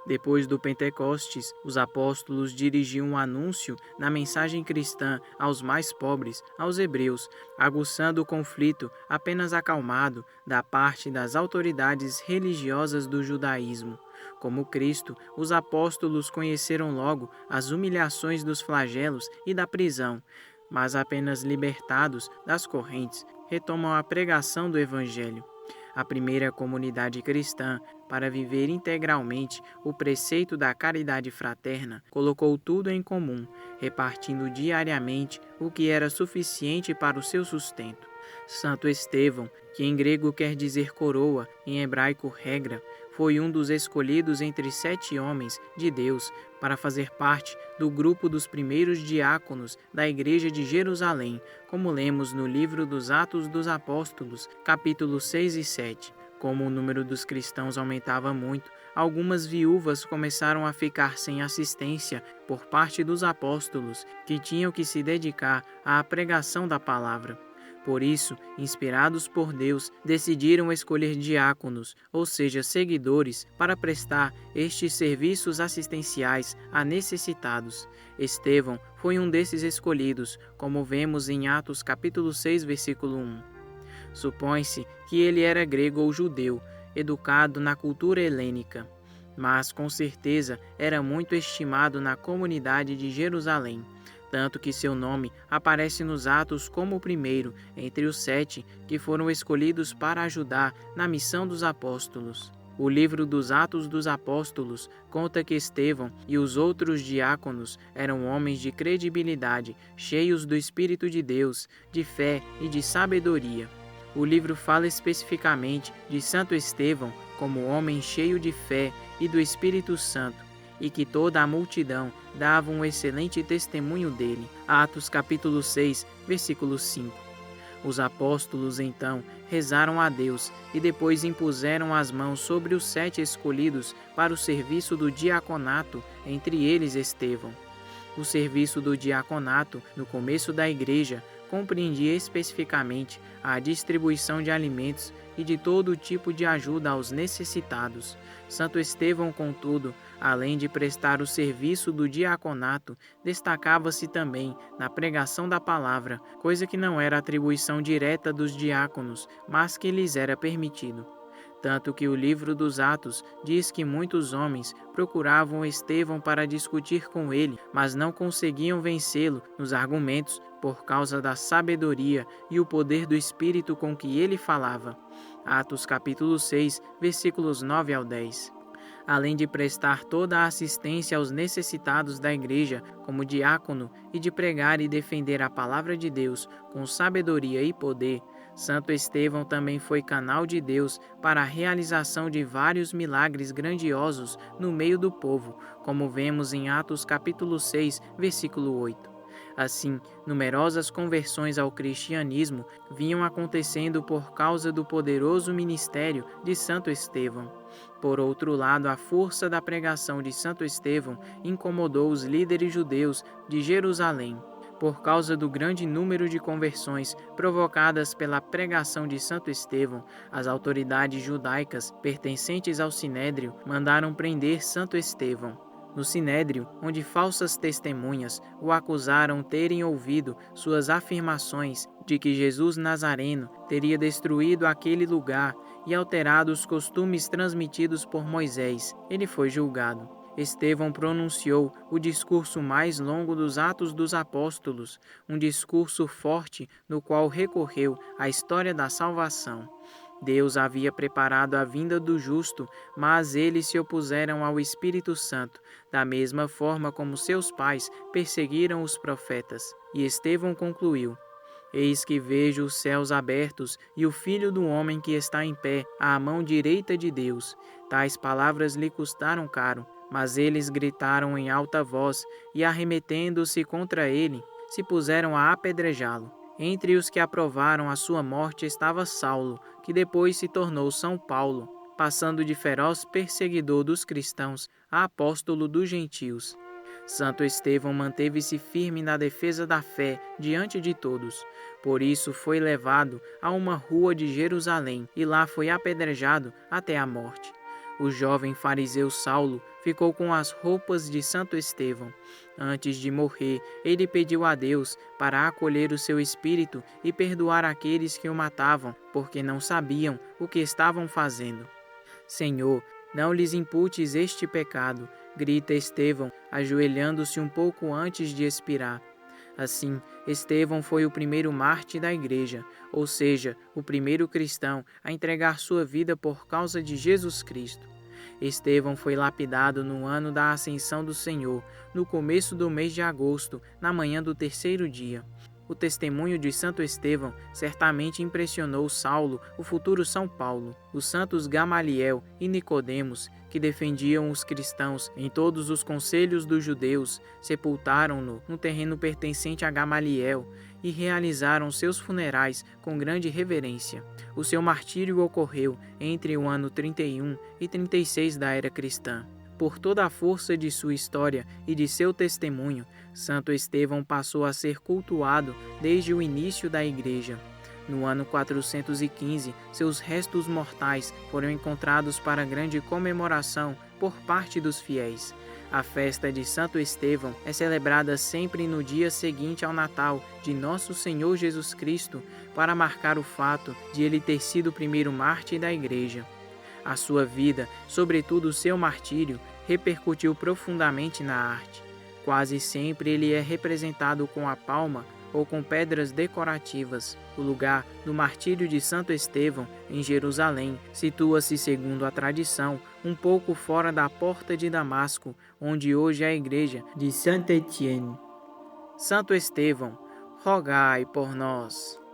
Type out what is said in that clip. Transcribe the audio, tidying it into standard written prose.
Depois do Pentecostes, os apóstolos dirigiam um anúncio na mensagem cristã aos mais pobres, aos hebreus, aguçando o conflito apenas acalmado da parte das autoridades religiosas do judaísmo. Como Cristo, os apóstolos conheceram logo as humilhações dos flagelos e da prisão, mas apenas libertados das correntes, retomam a pregação do Evangelho. A primeira comunidade cristã, para viver integralmente o preceito da caridade fraterna, colocou tudo em comum, repartindo diariamente o que era suficiente para o seu sustento. Santo Estevão, que em grego quer dizer coroa, em hebraico regra, foi um dos escolhidos entre 7 homens de Deus para fazer parte do grupo dos primeiros diáconos da Igreja de Jerusalém, como lemos no livro dos Atos dos Apóstolos, capítulos 6 e 7. Como o número dos cristãos aumentava muito, algumas viúvas começaram a ficar sem assistência por parte dos apóstolos, que tinham que se dedicar à pregação da palavra. Por isso, inspirados por Deus, decidiram escolher diáconos, ou seja, seguidores, para prestar estes serviços assistenciais a necessitados. Estevão foi um desses escolhidos, como vemos em Atos capítulo 6, versículo 1. Supõe-se que ele era grego ou judeu, educado na cultura helênica, mas com certeza era muito estimado na comunidade de Jerusalém, tanto que seu nome aparece nos Atos como o primeiro entre os 7 que foram escolhidos para ajudar na missão dos apóstolos. O livro dos Atos dos Apóstolos conta que Estevão e os outros diáconos eram homens de credibilidade, cheios do Espírito de Deus, de fé e de sabedoria. O livro fala especificamente de Santo Estevão como homem cheio de fé e do Espírito Santo, e que toda a multidão dava um excelente testemunho dele. Atos capítulo 6, versículo 5. Os apóstolos, então, rezaram a Deus e depois impuseram as mãos sobre os 7 escolhidos para o serviço do diaconato, entre eles Estevão. O serviço do diaconato, no começo da igreja, compreendia especificamente a distribuição de alimentos e de todo tipo de ajuda aos necessitados. Santo Estevão, contudo, além de prestar o serviço do diaconato, destacava-se também na pregação da palavra, coisa que não era atribuição direta dos diáconos, mas que lhes era permitido. Tanto que o livro dos Atos diz que muitos homens procuravam Estevão para discutir com ele, mas não conseguiam vencê-lo nos argumentos por causa da sabedoria e o poder do Espírito com que ele falava. Atos capítulo 6, versículos 9 ao 10. Além de prestar toda a assistência aos necessitados da igreja como diácono e de pregar e defender a palavra de Deus com sabedoria e poder, Santo Estevão também foi canal de Deus para a realização de vários milagres grandiosos no meio do povo, como vemos em Atos capítulo 6, versículo 8. Assim, numerosas conversões ao cristianismo vinham acontecendo por causa do poderoso ministério de Santo Estevão. Por outro lado, a força da pregação de Santo Estevão incomodou os líderes judeus de Jerusalém. Por causa do grande número de conversões provocadas pela pregação de Santo Estevão, as autoridades judaicas pertencentes ao Sinédrio mandaram prender Santo Estevão. No Sinédrio, onde falsas testemunhas o acusaram terem ouvido suas afirmações de que Jesus Nazareno teria destruído aquele lugar e alterado os costumes transmitidos por Moisés, ele foi julgado. Estevão pronunciou o discurso mais longo dos Atos dos Apóstolos, um discurso forte no qual recorreu à história da salvação. Deus havia preparado a vinda do justo, mas eles se opuseram ao Espírito Santo, da mesma forma como seus pais perseguiram os profetas. E Estevão concluiu: Eis que vejo os céus abertos e o Filho do Homem que está em pé à mão direita de Deus. Tais palavras lhe custaram caro, mas eles gritaram em alta voz e, arremetendo-se contra ele, se puseram a apedrejá-lo. Entre os que aprovaram a sua morte estava Saulo, que depois se tornou São Paulo, passando de feroz perseguidor dos cristãos a apóstolo dos gentios. Santo Estevão manteve-se firme na defesa da fé diante de todos. Por isso foi levado a uma rua de Jerusalém e lá foi apedrejado até a morte. O jovem fariseu Saulo ficou com as roupas de Santo Estevão. Antes de morrer, ele pediu a Deus para acolher o seu espírito e perdoar aqueles que o matavam, porque não sabiam o que estavam fazendo. Senhor, não lhes imputes este pecado, grita Estevão, ajoelhando-se um pouco antes de expirar. Assim, Estevão foi o primeiro mártir da igreja, ou seja, o primeiro cristão a entregar sua vida por causa de Jesus Cristo. Estevão foi lapidado no ano da Ascensão do Senhor, no começo do mês de agosto, na manhã do terceiro dia. O testemunho de Santo Estevão certamente impressionou Saulo, o futuro São Paulo. Os santos Gamaliel e Nicodemos, que defendiam os cristãos em todos os conselhos dos judeus, sepultaram-no no terreno pertencente a Gamaliel e realizaram seus funerais com grande reverência. O seu martírio ocorreu entre o ano 31 e 36 da era cristã. Por toda a força de sua história e de seu testemunho, Santo Estevão passou a ser cultuado desde o início da Igreja. No ano 415, seus restos mortais foram encontrados para grande comemoração por parte dos fiéis. A festa de Santo Estevão é celebrada sempre no dia seguinte ao Natal de Nosso Senhor Jesus Cristo, para marcar o fato de ele ter sido o primeiro mártir da Igreja. A sua vida, sobretudo o seu martírio, repercutiu profundamente na arte. Quase sempre ele é representado com a palma ou com pedras decorativas. O lugar do martírio de Santo Estevão, em Jerusalém, situa-se, segundo a tradição, um pouco fora da porta de Damasco, onde hoje é a igreja de Saint-Étienne. Santo Estevão, rogai por nós.